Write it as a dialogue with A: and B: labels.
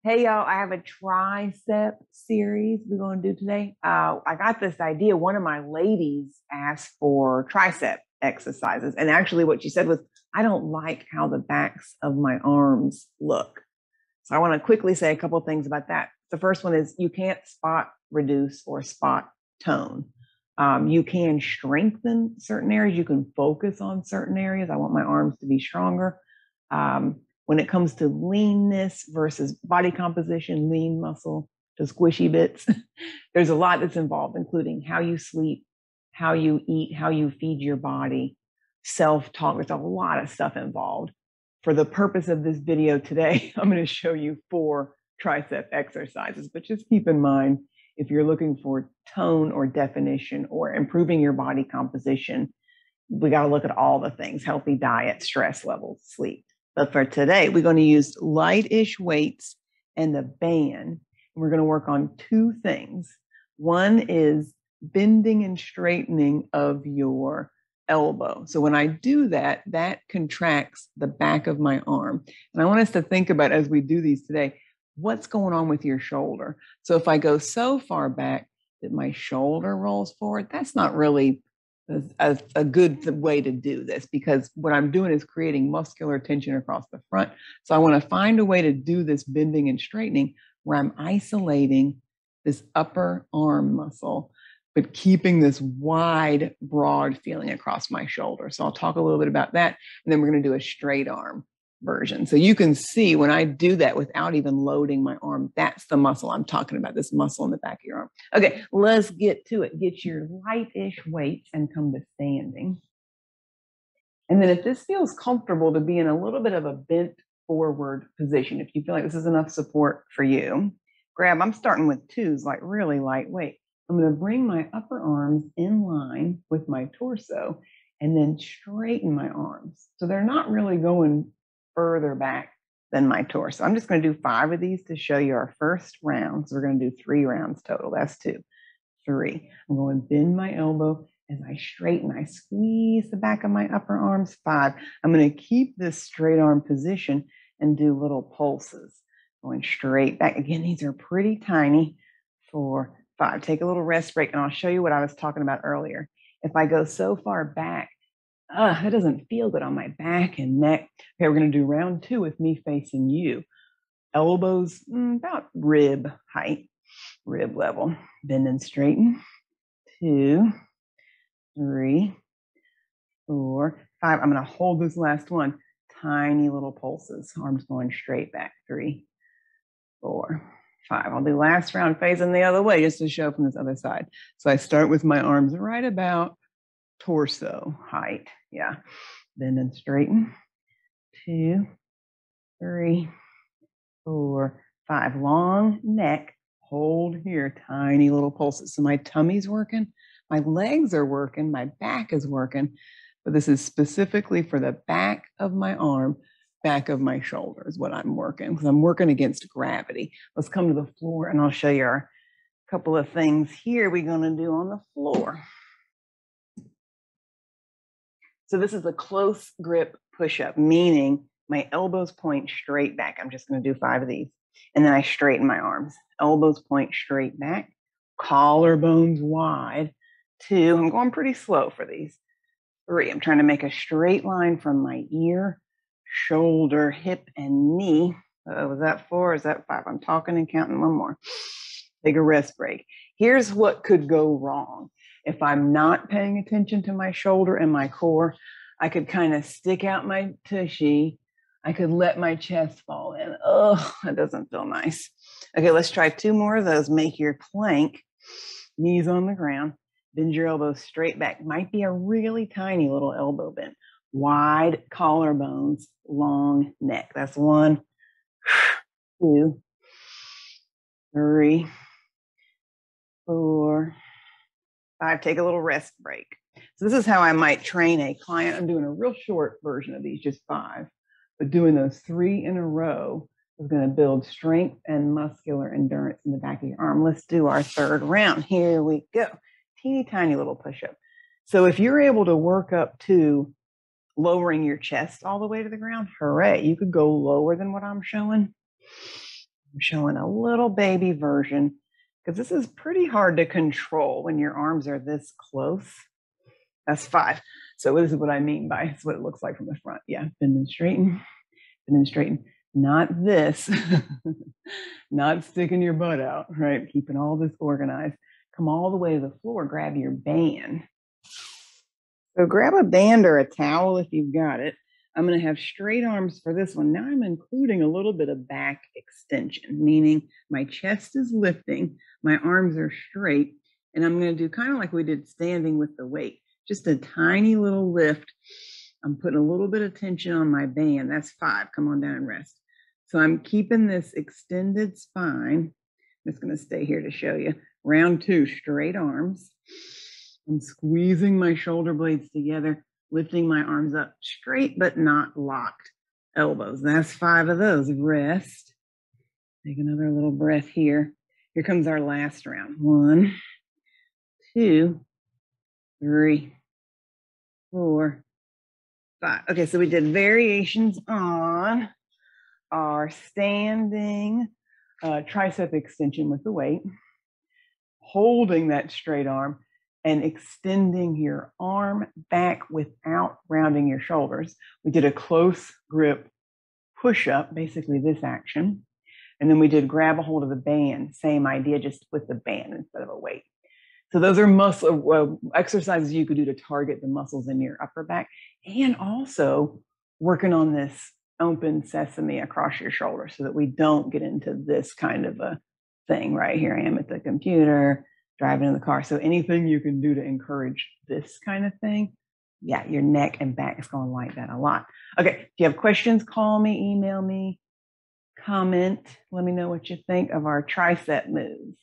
A: Hey y'all, I have a tricep series we're going to do today. I got this idea. One of my ladies asked for tricep exercises. And actually, what she said was, I don't like how the backs of my arms look. So I want to quickly say a couple of things about that. The first one is you can't spot reduce or spot tone. You can strengthen certain areas. You can focus on certain areas. I want my arms to be stronger. When it comes to leanness versus body composition, lean muscle to squishy bits, there's a lot that's involved, including how you sleep, how you eat, how you feed your body, self-talk. There's a lot of stuff involved. For the purpose of this video today, I'm going to show you 4 tricep exercises, but just keep in mind, if you're looking for tone or definition or improving your body composition, we got to look at all the things: healthy diet, stress levels, sleep. But for today, we're going to use light-ish weights and the band. And we're going to work on 2 things. One is bending and straightening of your elbow. So when I do that, that contracts the back of my arm. And I want us to think about, as we do these today, what's going on with your shoulder. So if I go so far back that my shoulder rolls forward, that's not really a good way to do this, because what I'm doing is creating muscular tension across the front. So I want to find a way to do this bending and straightening where I'm isolating this upper arm muscle, but keeping this wide, broad feeling across my shoulder. So I'll talk a little bit about that, and then we're going to do a straight arm version. So you can see when I do that without even loading my arm, that's the muscle I'm talking about, this muscle in the back of your arm. Okay, let's get to it. Get your light-ish weights and come to standing. And then if this feels comfortable to be in a little bit of a bent forward position, if you feel like this is enough support for you, I'm starting with 2s, like really lightweight. I'm going to bring my upper arms in line with my torso and then straighten my arms. So they're not really going further back than my torso. I'm just going to do 5 of these to show you our first round. So we're going to do 3 rounds total. That's 2, 3. I'm going to bend my elbow as I straighten. I squeeze the back of my upper arms. 5. I'm going to keep this straight arm position and do little pulses. Going straight back. Again, these are pretty tiny. 4, 5. Take a little rest break, and I'll show you what I was talking about earlier. If I go so far back, that doesn't feel good on my back and neck. Okay, we're going to do round 2 with me facing you. Elbows about rib height, rib level. Bend and straighten. 2, 3, 4, 5. I'm going to hold this last one. Tiny little pulses. Arms going straight back. 3, 4, 5. I'll do last round facing the other way just to show from this other side. So I start with my arms right about torso height. Yeah. Bend and straighten. 2, 3, 4, 5. Long neck. Hold here. Tiny little pulses. So my tummy's working. My legs are working. My back is working. But this is specifically for the back of my arm, back of my shoulder is what I'm working, because I'm working against gravity. Let's come to the floor, and I'll show you a couple of things here we're going to do on the floor. So this is a close grip push-up, meaning my elbows point straight back. I'm just going to do 5 of these. And then I straighten my arms. Elbows point straight back. Collarbones wide. 2, I'm going pretty slow for these. 3, I'm trying to make a straight line from my ear, shoulder, hip, and knee. Was that 4 or is that 5? I'm talking and counting. 1 more. Take a rest break. Here's what could go wrong. If I'm not paying attention to my shoulder and my core, I could kind of stick out my tushy. I could let my chest fall in. Oh, that doesn't feel nice. Okay, let's try 2 more of those. Make your plank, knees on the ground. Bend your elbows straight back. Might be a really tiny little elbow bend. Wide collarbones, long neck. That's 1, 2, 3, 4, 5. Take a little rest break. So this is how I might train a client. I'm doing a real short version of these, just 5. But doing those 3 in a row is going to build strength and muscular endurance in the back of your arm. Let's do our 3rd round. Here we go. Teeny tiny little push-up. So if you're able to work up to lowering your chest all the way to the ground, hooray. You could go lower than what I'm showing. I'm showing a little baby version because this is pretty hard to control when your arms are this close. That's 5. So this is what I mean by it's what it looks like from the front. Yeah, bend and straighten, bend and straighten. Not this, not sticking your butt out, right? Keeping all this organized. Come all the way to the floor, grab your band. So grab a band or a towel if you've got it. I'm going to have straight arms for this one. Now I'm including a little bit of back extension, meaning my chest is lifting, my arms are straight, and I'm going to do kind of like we did standing with the weight, just a tiny little lift. I'm putting a little bit of tension on my band. That's 5. Come on down and rest. So I'm keeping this extended spine. I'm just going to stay here to show you. Round 2, straight arms. I'm squeezing my shoulder blades together, lifting my arms up straight but not locked. Elbows. That's 5 of those. Rest. Take another little breath here. Here comes our last round. 1, 2, 3, 4, 5. Okay, so we did variations on our standing tricep extension with the weight, holding that straight arm and extending your arm back without rounding your shoulders. We did a close grip push-up, basically this action. And then we did grab a hold of the band, same idea, just with the band instead of a weight. So those are muscle exercises you could do to target the muscles in your upper back and also working on this open sesame across your shoulder so that we don't get into this kind of a thing. Right here I am at the computer, driving in the car. So anything you can do to encourage this kind of thing, yeah, your neck and back is going to like that a lot. Okay, if you have questions, call me, email me, comment. Let me know what you think of our tricep moves.